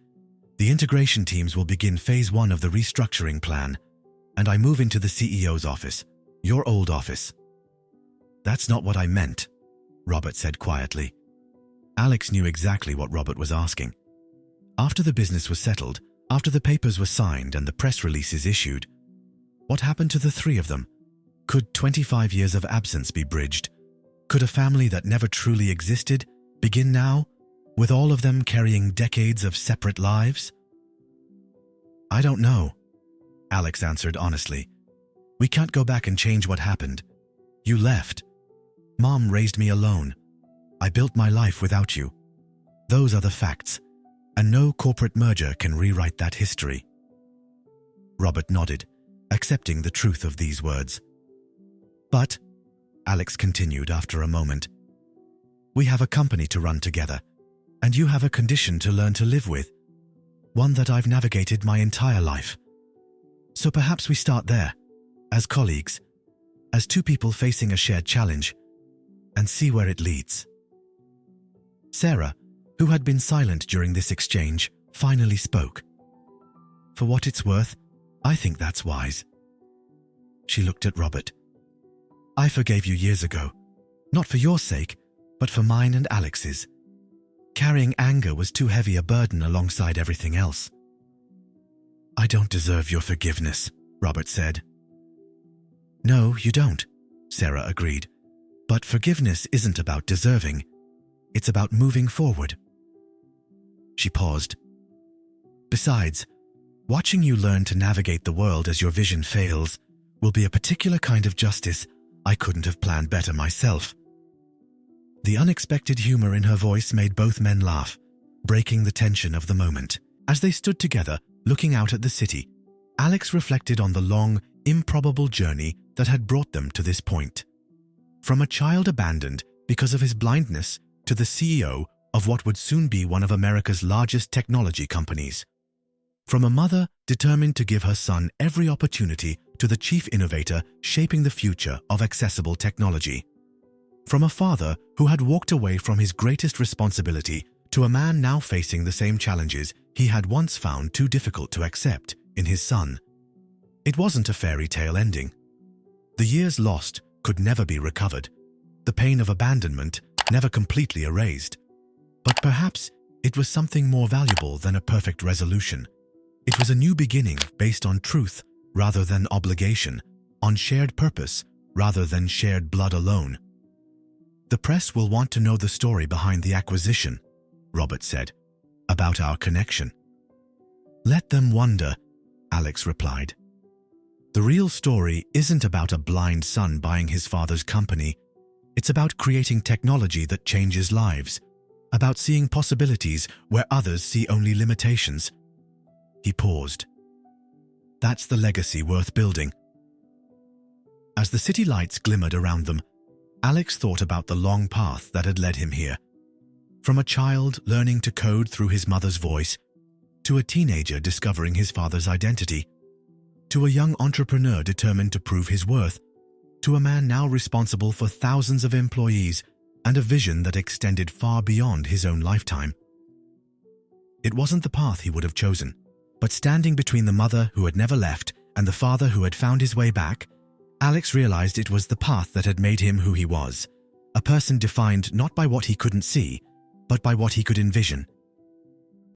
The integration teams will begin phase 1 of the restructuring plan, and I move into the CEO's office, your old office. That's not what I meant, Robert said quietly. Alex knew exactly what Robert was asking. After the business was settled, after the papers were signed and the press releases issued, what happened to the three of them? Could 25 years of absence be bridged? Could a family that never truly existed begin now, with all of them carrying decades of separate lives? I don't know, Alex answered honestly. We can't go back and change what happened. You left. Mom raised me alone. I built my life without you. Those are the facts, and no corporate merger can rewrite that history. Robert nodded, accepting the truth of these words. But, Alex continued after a moment, we have a company to run together, and you have a condition to learn to live with, one that I've navigated my entire life. So perhaps we start there, as colleagues, as two people facing a shared challenge, and see where it leads. Sarah, who had been silent during this exchange, finally spoke. For what it's worth, I think that's wise. She looked at Robert. I forgave you years ago, not for your sake, but for mine and Alex's. Carrying anger was too heavy a burden alongside everything else. I don't deserve your forgiveness, Robert said. No, you don't, Sarah agreed. But forgiveness isn't about deserving. It's about moving forward. She paused. Besides, watching you learn to navigate the world as your vision fails will be a particular kind of justice I couldn't have planned better myself. The unexpected humor in her voice made both men laugh, breaking the tension of the moment. As they stood together, looking out at the city, Alex reflected on the long, improbable journey that had brought them to this point. From a child abandoned because of his blindness to the CEO of what would soon be one of America's largest technology companies. From a mother determined to give her son every opportunity to the chief innovator shaping the future of accessible technology. From a father who had walked away from his greatest responsibility to a man now facing the same challenges he had once found too difficult to accept in his son. It wasn't a fairy tale ending. The years lost could never be recovered, the pain of abandonment never completely erased. But perhaps it was something more valuable than a perfect resolution. It was a new beginning based on truth rather than obligation, on shared purpose rather than shared blood alone. The press will want to know the story behind the acquisition, Robert said, about our connection. Let them wonder, Alex replied. The real story isn't about a blind son buying his father's company. It's about creating technology that changes lives, about seeing possibilities where others see only limitations. He paused. That's the legacy worth building. As the city lights glimmered around them, Alex thought about the long path that had led him here. From a child learning to code through his mother's voice, to a teenager discovering his father's identity, to a young entrepreneur determined to prove his worth, to a man now responsible for thousands of employees and a vision that extended far beyond his own lifetime. It wasn't the path he would have chosen, but standing between the mother who had never left and the father who had found his way back, Alex realized it was the path that had made him who he was, a person defined not by what he couldn't see, but by what he could envision.